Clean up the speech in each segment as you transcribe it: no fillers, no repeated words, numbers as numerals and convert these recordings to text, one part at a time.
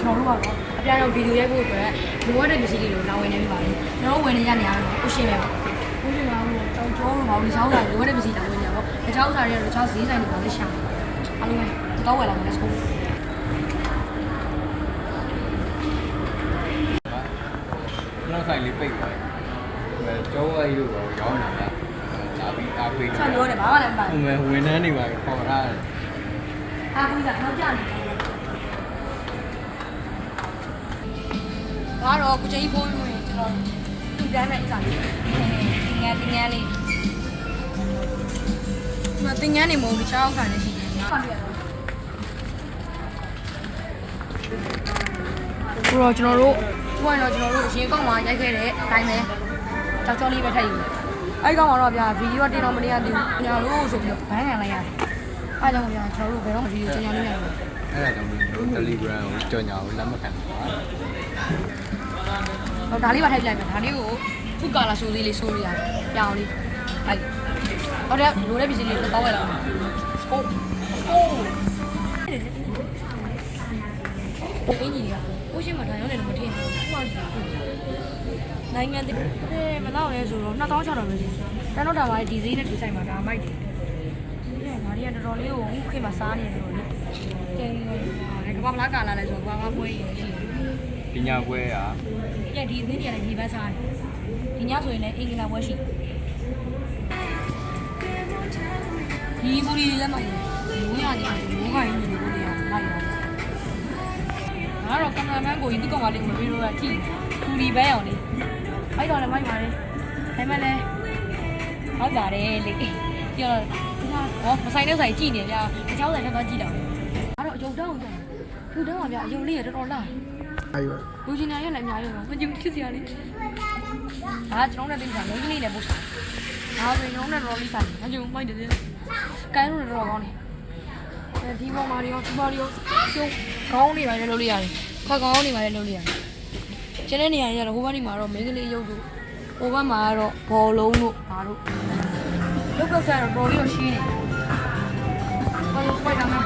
ကျွန်တော်တို့ကတော့အပြားတော့ဗီဒီယိုရိုက်ဖို့အတွက်လိုအပ်တဲ့ပစ္စည်းတွေလာဝယ်နေပြီပါလေကျွန်တော်ဝင်နေရနေရတော့ဥရှင်ပဲပေါ့ဥရှင်ကဟိုတောင်ကျောင်းတော့ဒီချောင်းစာလိုအပ်တဲ့ပစ္စည်းလာဝယ်နေပေါ့ဒီချောင်းစာတွေကဒီချောင်းဈေးဆိုင်တွေပါလေရှာအားလုံးပဲတော့ဝယ်လာမယ် let's go နောက်ဆိုင်လေးပိတ်သွားတယ်ကျောင်းဝိုင်းတို့ရောင်းလာတာလာပြီးအားပေးတယ် ဆက်ပြောတယ်ဘာမှလည်းမပါဘူး ဝင်နှန်းနေပါခေါ်ထားတယ် အားပေးတာတော့ကြာနေတယ်ဒါတော့ကိုကြီးဖိုးလို့ကျွန်တော်ဒီတိုင်းပဲအစားလေးငယ်လေးမတင်ငန်းနေမဟုတ်ဘူးချောင်းခံနေရှိတယ်ဟုတ်ပြီတော့ကျွန်တော်တို့ဘုရားတော့ကျွန်တော်တို့အရင်ကောက်မှာရိုက်ခဲ့တဲ့အတိုင်းပဲကြောက်ကြောလေးပဲထည့်ယူအဲ့ကောင်ကတော့ဗျာဗီဒီယိုတင်တော့မနေရသေးဘူးညာလို့ဆိုပြီးတော့ဘန်းခံလိုက်ရတယ်အဲ့ကြောင့်ဗျာကျွန်တော်တို့ဘယ်တော့မှဗီဒီယိုတင်ကြလို့မရဘူးအဲ့ဒါကြောင့်တို့ Telegram ကိုကြော်ညာကိုလက်မခံဘူး ဟောဒါလေးပါထိုက်လိုက်မယ်ဒါလေးကိုဖုကာလာဆိုလေးဆိုးရတယ်ပြောင်းလေးအဲ့ဟုတ်တယ်လိုတဲ့ပစ္စည်းလေးတော့ဝယ်လာမယ်ဟုတ်အင်းကြီးကကိုရှိမှဒါရောက်နေလို့မထင်ဘူး။နိုင်ငံတည်းမတော့လဲဆိုတော့2600ပဲရှိ။တန်းတော့ဒါပါဒီဈေးနဲ့ဒီဆိုင်မှာဒါမိုက်တယ်။ဒါတွေကတော်တော်လေးကိုအခုခေတ်မှာစားနေတယ်လို့လေ။ကျင်းတယ်ကဘာမလားကာလာလဲဆိုတော့ဘာပွဲရရှိတယ်။ ပညာပွဲอ่ะ ပြက်ဒီဈေးတွေကလည်းဒီဘက်စားတယ်။ဒီညဆိုရင်လည်းအင်္ဂလာပွဲရှိ။ဒီဘူးလေးလည်းမိုက်တယ်။မိုးရတယ်မိုးကရင်းနေလို့လေမိုက်တယ်။ငါတော့ကင်မရာမန်ကိုဒီကောင်မလေးကိုဗီဒီယိုကကြည့်သူဒီပဲအောင်လေအဲ့တော့လည်းမိုက်ပါလေဒါပေမဲ့လည်းဟုတ်ပါတယ်လေပြောတော့မဆိုင်တဲ့ဆိုင်ကြည့်နေဗျာအချောင်းဆိုင်ထပ်သွားကြည့်တော့ငါတော့အယုံတောင်းတယ်သူတောင်းပါဗျာအယုံလေးရတော်တော်လာအဲ့ရော လူချင်းရရလည်းအများကြီးပါမကြည့်ချစ်စရာလေးဒါကျွန်တော်နဲ့တင်တာလုံးကြီးလေးနဲ့ပို့စားဒါဆိုရင်ကျွန်တော်နဲ့တော်လေးစားတယ်မကြည့်ဘူးမိုက်တယ်ကိုင်းလို့တော့ကောင်းတယ်ဒီပေါ်မှာရောဒီပေါ်ရောကျုံခေါင်းနေပါလေလုပ်လို့ရတယ်ခါခေါင်းနေပါလေလုပ်လို့ရတယ်ကျန်တဲ့နေရာတွေကတော့ဟိုဘက်ဒီမှာတော့မင်းကလေးရုပ်တို့ဟိုဘက်မှာကတော့ဘော်လုံးတို့ဘာတို့ရုပ်ကစားတော့တော်လေးရှင်းနေဘာလို့ဖိုက်တာမလဲ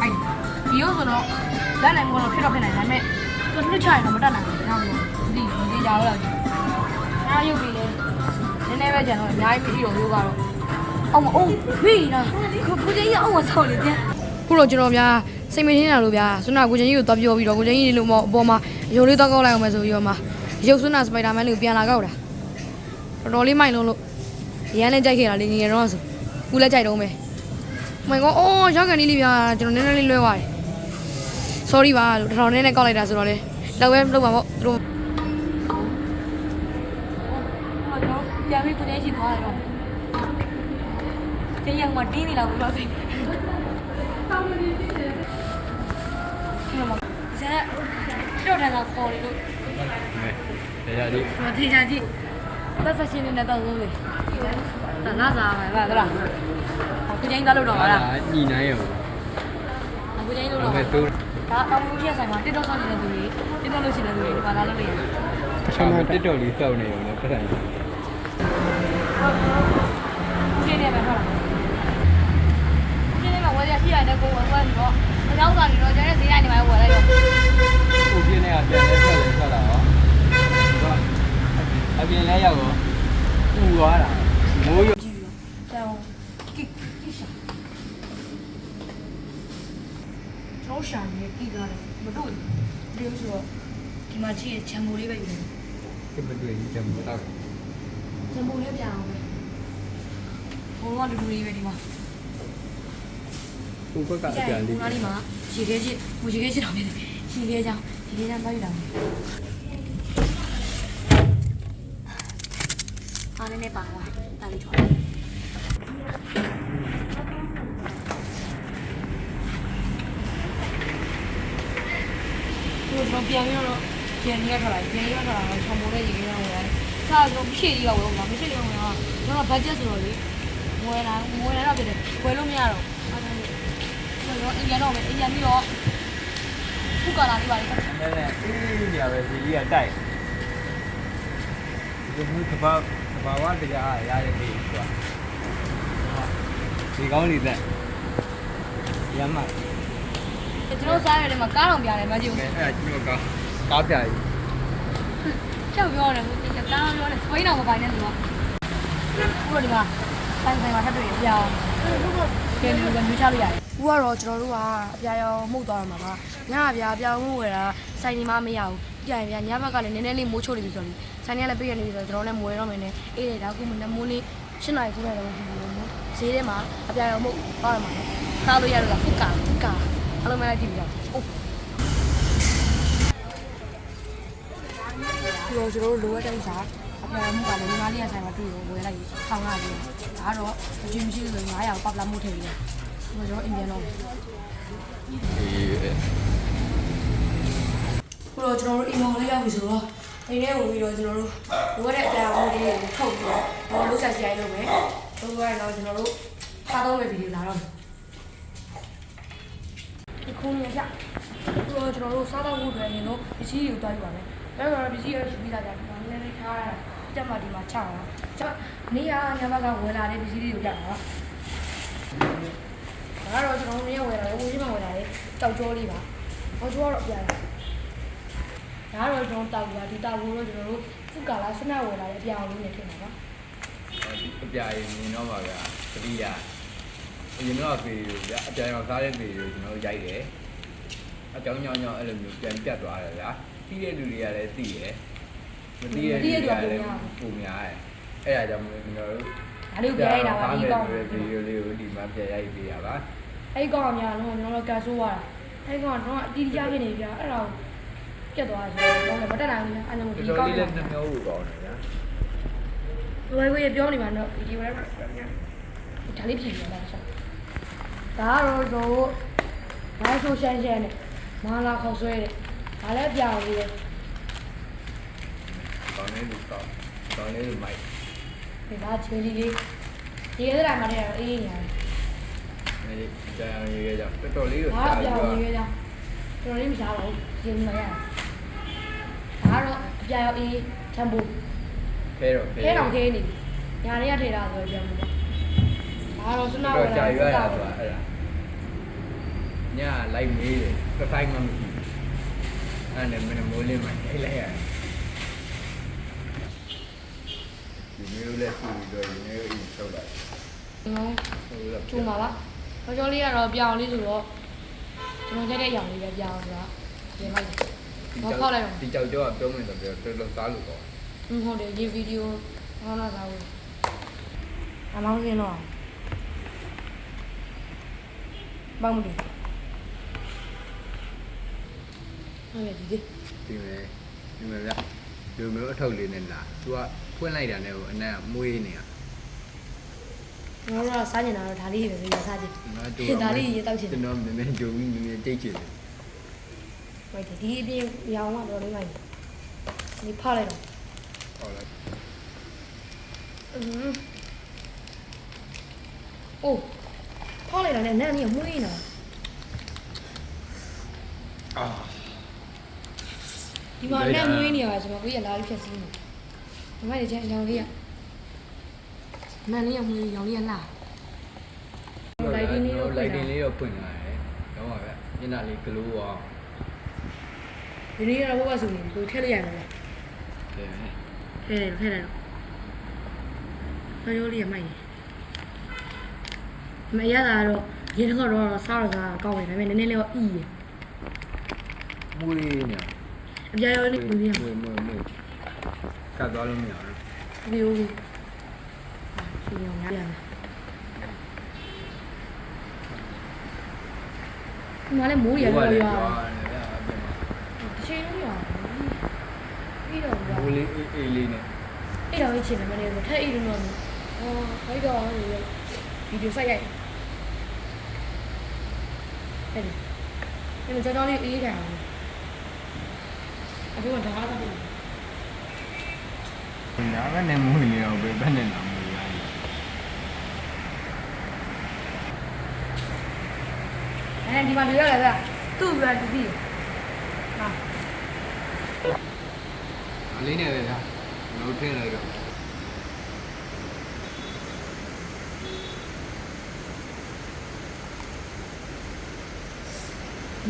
အဲ့ဒီရောဆိုတော့လက်နိုင်မို့တော့ဖြစ်တော့ဖြစ်နိုင်ဒါပေမဲ့သူတို့ချရင်တော့မတတ်နိုင်ဘူးနောက်လို့ဒီကြောင်လာအားရုပ်ပြီးလေနည်းနည်းပဲကြံတော့အများကြီးမရှိတော့ဘူးကတော့အောင်မအောင်မိနာကိုကြီးရအောင်ဆောက်နေတယ်ခုတော့ကျွန်တော်ဗျာစိတ်မထင်းတာလို့ဗျာဆွနာကိုချင်းကြီးကိုတော့ပြောပြီးတော့ကိုချင်းကြီးလို့မအပေါ်မှာရုပ်လေးတော့ကောက်လိုက်အောင်မယ်ဆိုပြီးတော့မှရုပ်ဆွနာစပိုက်ဒါမန်လေးကိုပြန်လာကောက်တာတော်တော်လေးမိုက်လုံးလို့ရမ်းနဲ့ကြိုက်ခဲ့တာလေငယ်တော့ဆိုကူလက်ကြိုက်တော့မယ်မင်းကအော်ရောက်ကန်လေးလေးဗျာကျွန်တော်နည်းနည်းလေးလွဲသွားတယ် sorry ပါလို့တော်တော်နည်းနည်းကောက်လိုက်တာဆိုတော့လေလောက်ပဲလောက်ပါပေါ့သူတို့ပြန်ပြီးကိုချင်းရှိသွားတယ်တော့ကျရင်မတင်းနေလောက်ဘူးတော့ဒီမှာဇက်တော့တယ်တော့ခေါ်လို့တရားကြီး မထင်ကြကြည့်သက်သက်ရှင်းနေတော့လို့လေဒါနာစားပါလားကိုချင်းသားလို့တော့ပါလား ညှိနှိုင်းရော ကိုချင်းလို့တော့ဒါအောင်လို့ရဆိုင်မှာတစ်တော့ဆောင်းနေတဲ့သူတွေတစ်တော့လို့ရှိနေတဲ့သူတွေဒီမှာလာလို့လေ ပထမတစ်တော်လေးစောက်နေရောလေပတ်တယ် ရှင်းနေမှာဟုတ်လားရှင်းနေမှာဝယ်ရရှိရတယ်ကိုဝယ်ပြီးတော့အကြောင်းစာနေတော့ကျန်တဲ့ဈေးတိုင်းနေမှာဝယ်လိုက်ရော ကိုပြင်းနေတာပြန်လဲထွက်လာရောအပြင်လဲရောက်ရောပူသွားတာမိုးရောကျောင်းကိရှာကျောင်းရှာနေပြီးသွားတယ်မတို့ဒီလိုဆိုတော့ဒီမှာကြည့်ချမ်မိုလေးပဲယူတယ် ဒီမတွေ့ရင်ကြမ်းတော့ ချမ်မိုလေးပြန်အောင်ပဲဘုံကလူတွေပဲဒီမှာ ကိုဘက်ကအပြန်လေး ဒီမှာရေခဲချစ်ဟိုရေခဲချစ်တော့နေတယ်ရေခဲချောင်းတောက်ယူတာအားနည်းနည်းပါသွားတာလေးထော်တော့ပြန်ပြီးတော့ပြန်ရထားလိုက်ပြန်ရထားတာတော့ချောင်းမိုးနဲ့ရေခဲချောင်းဝင်စားတော့မရှိသေးတော့ဘူးမရှိသေးတော့ကျွန်တော်ဘတ်ဂျက်ဆိုတော့လေငွေလာတော့ပြတယ်ဝယ်လို့မရတော့အဲ့ဒါတော့အင်ဂျင်တော့မယ်အင်ဂျင်ပြီးတော့ခုကလာလေးပါလေအဲ့ဒါအေးနေရာပဲဒီကြီးကတိုက်ဒီမျိုးတဘာဝတရားရရတဲ့ဒီကွာဒီကောင်းနေတဲ့ရမ်းမှာ ကျွန်တော်စားရတယ်မှာကားတော်ပြတယ်မကြည့်ဘူး အဲ့ဒါကျွန်တော်ကားပြကြီး ချက်ပြောတယ်ကိုဒီကားတော်ပြောတယ်စပိန်တော်မပိုင်နဲ့သူကခုတော့ဒီမှာဆိုင်မှာထပ်တွေ့ရပြအောင်ကဲဒီလိုမျိုးချလို့ရတယ်ခုကတော့ကျွန်တော်တို့ကအပြာရောင်မှုတ်သွားရမှာပါညအပြာပြောင်းမှုဝယ်တာဆိုင်ဒီမှာမရဘူးပြန်ပြန်ညဘက်ကလည်းနည်းနည်းလေးမိုးချိုးနေပြီဆိုပြီးဆိုင်ထဲလည်းပြည့်ရနေပြီဆိုတော့ကျွန်တော်လည်းမဝယ်တော့မယ်နဲ့အေးတယ်ဒါခုမနက်မိုးလေး8နာရီ9နာရီတော့ဒီလိုမျိုးဈေးထဲမှာအပြာရောင်မှုတ်သွားရမှာစားလို့ရတော့ဖုတ်ကာအလုံးမလိုက်ကြည့်ကြဟုတ်ဒီလိုကျွန်တော်တို့လိုအပ်တဲ့ဥစ္စာအပြာရောင်မှုကလည်းညီမလေးရဆိုင်မှာတွေ့ရောဝယ်လိုက်ထောင်ရတယ်ဒါကတော့အချင်းမရှိလို့900ပတ်လာမှုထည့်ပြီးတယ်ကျွန်တော်အိမ်ပြန်တော့ခုတော့ကျွန်တော်တို့အိမ်မောင်လေးရောက်ပြီဆိုတော့အိမ်ထဲဝင်ပြီးတော့ကျွန်တော်တို့လိုအပ်တဲ့အပြာရောင်မှုလေးကိုထုတ်ပြီးတော့လုပ်ဆက်ကြိုင်လုပ်မယ်လုပ်ရတော့ကျွန်တော်တို့စားသုံးမယ့်ဗီဒီယိုလာတော့ဒီခုနေကြခုတော့ကျွန်တော်တို့စားတော့ဖို့အတွက်ရင်တော့ပစ္စည်းတွေကိုတွားယူပါမယ်အဲ့တော့ပစ္စည်းရရှိပြီးသားကြတယ်နည်းနည်းထားရတာတက်မှဒီမှာချအောင်ကျွန်တော်နေရညဘက်ကဝယ်လာတဲ့ပစ္စည်းတွေကိုပြတာပါဒါကတော့ကျွန်တော်နေရဝယ်လာတယ်ဝယ်ချင်းမှဝယ်လာတယ်တောက်ကြောလေးပါဟောကျောကတော့ပြတာဒါကတော့ကျွန်တော်တောက်ပါဒီတောက်ကိုတော့ကျွန်တော်တို့ဖုကာလာစနဝယ်လာတဲ့အပြောင်းလေးနဲ့ထည့်ပါပါ အပြာရင်မြင်တော့ပါဗျာတတိယအရင်တော့ပေလို့ဗျာအပြာရောင်စားတဲ့ပေလို့ကျွန်တော်ရိုက်တယ်အကြောင်းကြောင်းအဲ့လိုမျိုးပြန်ပြတ်သွားတယ်ဗျာသိတဲ့လူတွေကလည်းသိတယ်မသိတဲ့လူတွေကလည်းပုံများတယ်အဲ့ဒါကြောင့်ကျွန်တော်တို့ ဒါလေးကိုပြရိုက်တာပါဒီကောင် ဗီဒီယိုလေးကိုဒီမှာပြရိုက်ပေးရပါ အဲ့ကောင်အများလုံးကျွန်တော်တို့ကဆိုးသွားတာအဲ့ကောင်တော့အတီးတီးကြဖြစ်နေပြအဲ့ဒါကိုပြတ်သွားတယ်ဆိုတော့မတက်နိုင်ဘူးအဲ့လိုဒီကောင်လေးလည်း နှမျိုးကိုကောင်းတယ်ဗျာ ဘယ်ကိုပြောနေမှာတော့ဗီဒီယိုလည်းဒါလေးပြင်ပြလာဆက်ဒါကတော့တို့ဘာဆိုရှန်ရှန်နဲ့မာလာခေါက်ဆွဲတဲ့ဒါလည်းပြောင်းလေးပဲ ကောင်းလေးလူကောင်းကောင်းလေးလူမိုက် ဒီကချွေးလေးဒီကတည်းကမှလည်းအေးနေရတယ် ဒီကြာရေးကြတော်တော်လေးကို ဒါပြောင်းလေးပဲကြောင်းတော်လေးမစားပါဘူးရင်မရဒါကတော့အပြာရောင်အေးချမ်ပူ ခဲတော့ ခဲတောင်ခဲနေပြီညာလေးကထေတာဆိုတော့ပြောင်းလို့ဒါတော့စနဝယ် ကြာ လာ ရွရတာဆိုတာအဲ့ဒါညလိုက်မေးတယ်တစ်ဆိုင်မှမရှိဘူးအဲ့နဲ့မင်းမိုးလင်းမှအိတ်လိုက်ရတယ်ဒီမျိုးလေးစီပြီးတော့ဒီမျိုးအိတ်ထုတ်လိုက် နော် ဟုတ်လား ကျုံပါလားဟောကျော်လေးကတော့ပြောင်းလေးဆိုတော့ကျွန်တော်ကြက်တဲ့အရောင်လေးပဲပြောင်းဆိုတာပြင်လိုက်တယ်တော့ခောက်လိုက်တော့ ဒီကြောက်ကြောကပြောမယ်ဆိုတော့တော်တော်စားလို့ပေါ့ ဟုတ်တယ်ဒီဗီဒီယိုဟောတော့သာဘူးအမောင်းစင်းတော့ဘာမှမလုပ်ဟုတ်တယ်ဒီ ဒီမဲ့ဒီမဲ့ဗျဒီမျိုးအထုပ်လေးနဲ့လာသူကဖွင့်လိုက်တာနဲ့ဟိုအနက်ကမွေးနေတာ ကျွန်တော်တို့ကစားနေတာတော့ဒါလေးပဲပြီးစားကြည့်ဒါလေးရေတောက်ချင်တယ် ကျွန်တော်နည်းနည်းကြုံပြီးနည်းနည်းတိတ်ချင်တယ် ဟုတ်တယ်ဒီအပြင်ရောင်ကတော့လေးမိုက်ဒီဖောက်လိုက်တော့ ဟုတ်လား အိုးဖောက်လိုက်တာနဲ့နန်းကြီးမှုနေတာ အာ ဒီမှာနန်းမွေးနေရပါကျွန်တော်ကိုရလာပြီးဖြတ်စီးနေဒီမှာကျန်ရောင်လေးကနန်းလေးကမွေးရောင်လေးကလာလိုက်တင်းလေးတော့ လိုက်တင်းလေးတော့ဖွင့်လာတယ်တော့ပါဗျညနာလေးဂလိုးအောင် ဒီနေ့ကတော့ဘုရားဆိုနေကိုထည့်လိုက်ရတယ် တယ် ထည့်လိုက်တော့ဆောရိုးလေးရမိုက်မရတာတော့ရင်းတော့စားတော့စားကောင်းတယ်ဒါပေမဲ့နည်းနည်းလေးတော့အီးရ မွေးနေ အပြာရောလေးမွေးရ မွေးကတ်သွားလို့မရဘူး ဒီလိုဒီရောင်ရရတယ်ဒီမှာလည်းမိုးရတော့ရွာတစ်ချိန်လုံးရွာပြီးတော့ရွာ မွေးလေးအေးလေးနဲ့ အဲ့တော့ချင်တယ်မနေဘူးထက်အိတ်တော့ဟောခိုင်းတော့ဗီဒီယိုစိုက်ရိုက်အဲ့ဒီကျွန်တော်လေးအေးခံအောင်အခုကဒါကတော့ ညာကနဲ့မွေးနေတော့ဘယ်ဘက်နဲ့လာမွေးရလဲ အဲဒီမှာပြောရတယ်သူ့ပြောတူပြီဟာ အလေးနဲ့ပဲဗျာလို့ထည့်လိုက်တော့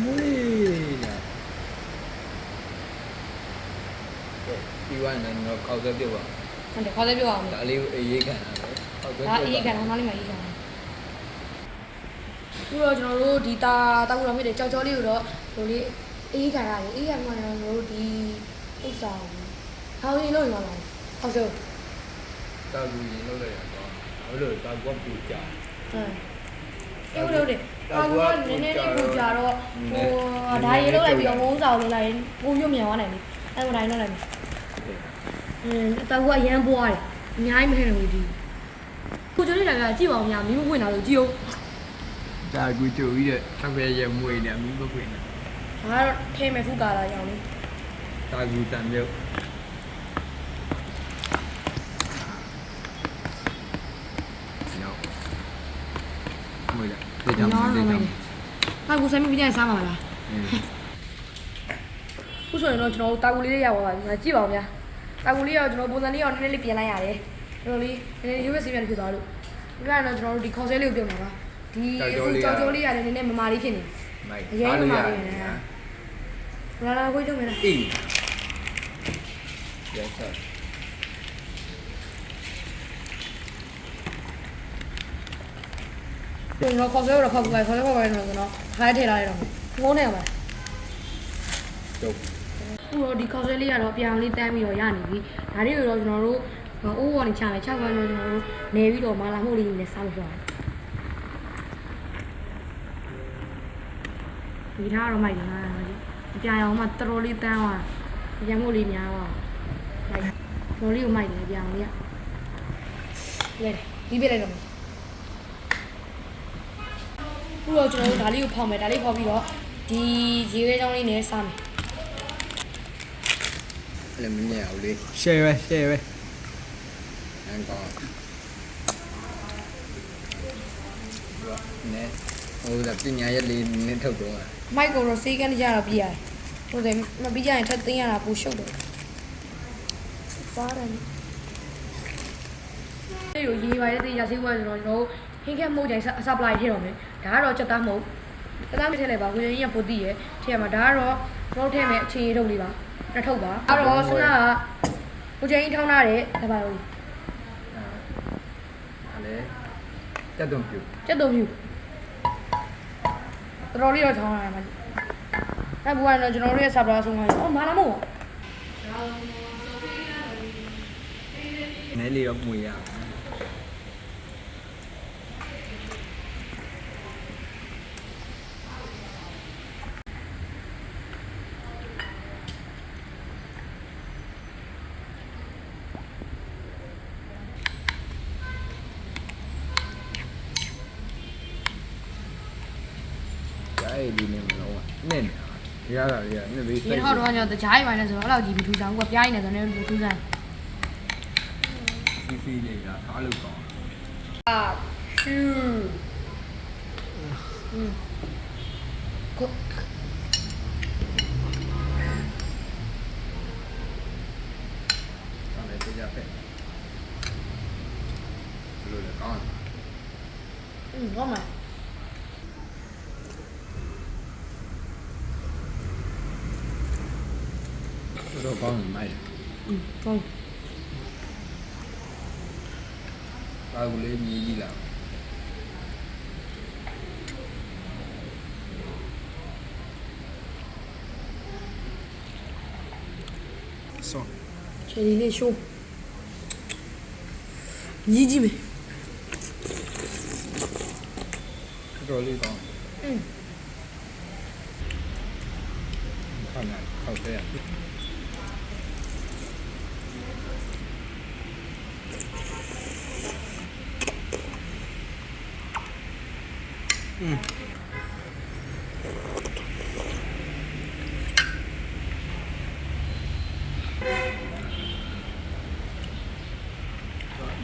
မ မွေးလာဒီဝိုင်းတော့ခောက်သက်ပြုတ်ပါ ဟုတ်တယ်ခေါ်သေးပြောအောင် ဒါလေးအေးရေးခံတာပဲခောက်သက် ဒါအေးကန်တော့မလေးမအေးကန်ပြီးတော့ကျွန်တော်တို့ဒီတာတောက်လို့ဖြစ်တယ်ကြောက်ကြောလေးကိုတော့ဟိုလေးအေးကန်ရတယ်အေးကန်မှတော့ကျွန်တော်တို့ဒီဥစ္စာဟောင်းရင်လို့ရမှာဟုတ်ဆို တာကူရင်လောက်လိုက်ရတော့ဘာလို့တာကူကပူကြ ဟုတ်ဟုတ်တယ်တာကူကနည်းနည်းလေးပူကြတော့ဟိုဒါရေလောက်လိုက်ပြီးတော့ဝုန်းစာကိုလောက်လိုက်ပိုရွတ်မြန်သွားနိုင်ပြီအဲ့ဒါတိုင်းလောက်လိုက်ပြီတာကူကအရန်ပွားတယ်အများကြီးမထည့်နိုင်ဘူးဒီကိုကျော်လေးကကြည့်ပါဦးများမီးမဖွင့်တာလို့ကြည့်အောင် တာကူကြိုပြီးတဲ့ထပ်ပဲရမွေးနေမီးမဖွင့်နေ ဒါကတော့ထဲမဲ့ဖူးကာလာရောင်လေး တာကူတန်မြုပ်နော်မွေးလားဒီကြောင်ဒီကြောင် တာကူဆိုင်မပြီးတဲ့စားမှာလားခုဆိုရင်တော့ကျွန်တော်တာကူလေးလေးရောက်သွားပါပြီကြည့်ပါဦးများတာကူလေးရောကျွန်တော်ပုံစံလေးရောနည်းနည်းလေးပြင်လိုက်ရတယ်တော်တော်လေးနည်းနည်းရွေးစီပြန်ဖြစ်သွားလို့ဒီကတော့ကျွန်တော်တို့ဒီခေါ်ဆဲလေးကိုပြုတ်မှာပါဒီကြောက်ကြောလေးရတယ်နည်းနည်းမမာလေးဖြစ်နေ မိုက် အရင်ကမမာလေးနေလာကိုကြုံမလား အေးရဆက် ကျွန်တော်ခေါ်ဆဲတော့ခေါ်ပါတော့ကျွန်တော်ခိုင်းထည့်လာလိုက်တော့ငုံးနေပါ ကျုပ် ခုတော့ဒီခေါက်ဆွဲလေးကတော့ပြောင်လေးတန်းပြီးတော့ရနေပြီဒါတွေကိုတော့ကျွန်တော်တို့အိုးဝါနေချမယ်6ခွန်းတော့ကျွန်တော်တို့နေပြီးတော့မာလာမှုလေးနဲ့စားလို့ပြောတယ်ဒီထားတော့မိုက်တယ်ဟာအပြာရောင်မှတော်တော်လေးတန်းသွားရမှုလေးများသွားမိုက်တော်လေးကိုမိုက်တယ်ပြောင်လေးကရတယ်ဒီပြလိုက်တော့ခုတော့ကျွန်တော်တို့ဒါလေးကိုဖောက်မယ်ဒါလေးဖောက်ပြီးတော့ဒီရေခဲချောင်းလေးနဲ့စားမယ် လည်းမမြင်အောင်လေး share ပဲ share ပဲအန်ကောနဲဟိုဒါပညာရက်လေးနည်းထုတ်တော့ မိုက်ကိုတော့စေးကနေကြတော့ပြရတယ်ဟိုတယ်မပြီးကြရင်ထပ်သိမ်းရတာပူရှုပ်တယ်စားတယ်အဲ့လိုရေးပါတဲ့တေးရဆေးဝါးဆိုတော့ကျွန်တော်ဟင်းခက်မို့ကြိုင်အစပလိုက်ထည့်တော့မယ်ဒါကတော့ချက်သားမဟုတ်ချက်သားမထည့်လိုက်ပါကိုရင်ကြီးကပိုတိရထည့်ရမှာဒါကတော့ကျွန်တော်ထည့်မယ်အခြေထုတ်လေးပါနှစ်ထုတ်ပါအဲ့တော့ဆနာကကိုကျင်းထောင်းထားတဲ့တပါလို့ အဲ့လေတက်တုံပြူ ချက်တုံပြူတော်လေးတော့ထောင်းရတယ်မှာအဲ့ဘူကတော့ကျွန်တော်တို့ရဲ့ဆပ်ပလာဆုံးသွားပြီအော်မာလာမို့ နဲလေးတော့မွေရ အဲ့ဒီနေမလို့နဲ့နေရတာရနေပြီး ဒီထောက်တော့ကျွန်တော်တကြားရိုင်းနေဆိုတော့အဲ့လောက်ကြီးမထူဆောင်ကပြိုင်းနေဆိုတော့လည်းထူဆောင် စီစီလေးကအားလို့ကောင်း အာရှူကို အဲ့လေကြဖက်လို့လည်းကောင်း ကောင်းမှာ တော့ကောင်းမိုက် ကောင်း ပါဘူးလေးမြည်ကြီးလာဆော ချယ်ရီလေးရှိုးညီးကြည့်မယ် တော်လေးကောင်းခဏခောက်တဲ့ ဒီ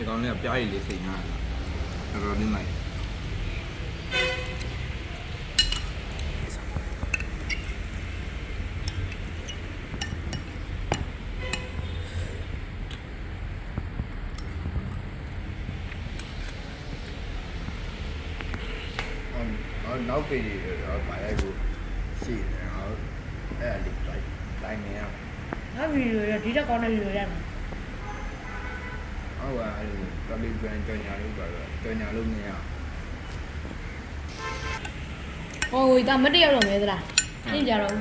ကောင်လေးကပြားရည်လေးစိတ်နာတော်တော်လေးမိုက်နောက်ပြည်တော့ဗာရိုက်ကို ရှိတယ်ဟောအဲ့ဒါလေးတိုင်းနေရ ငါဗီဒီယိုရဒီတက်ကောင်းတဲ့ဗီဒီယိုရမှာ ဟုတ်ပါအဲ့လို public brand ကြော်ညာလို့ပါတော့ကြော်ညာလို့မရ ဟိုဒါမတယောက်တော့မဲသလားသိကြတော့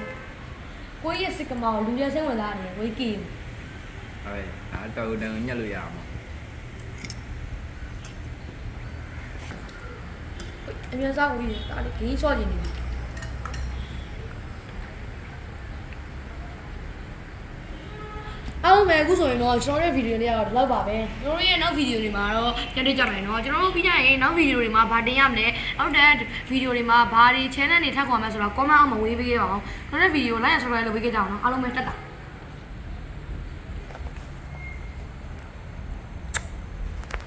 ကိုကြီးရဲ့စစ်ကမောင်လူရဆင်းဝင်လာတယ်ဝေးကီ ဟုတ်ရဲ့အဲ့တော်တန်ညက်လို့ရမှာ အမြန်စားကိုကြီးဒါလေးဂိမ်းဆော့ကျင်နေပြီအောင်မယ်အခုဆိုရင်တော့ကျွန်တော်ရဲ့ဗီဒီယိုလေးကတော့ဒီလောက်ပါပဲကျွန်တော်ရဲ့နောက်ဗီဒီယိုတွေမှာတော့ပြန်တွေ့ကြမယ်နော်ကျွန်တော်တို့ပြီးကြရင်နောက်ဗီဒီယိုတွေမှာဗာတင်ရမလဲနောက်တဲ့ဗီဒီယိုတွေမှာဘာတွေ channel တွေထပ်ခေါ်မယ်ဆိုတော့ comment အောက်မှာဝေးပေးခဲ့ပါအောင်ကျွန်တော်ရဲ့ဗီဒီယို like and subscribe လုပ်ပေးခဲ့ကြအောင်နော်အားလုံးပဲတက်တာ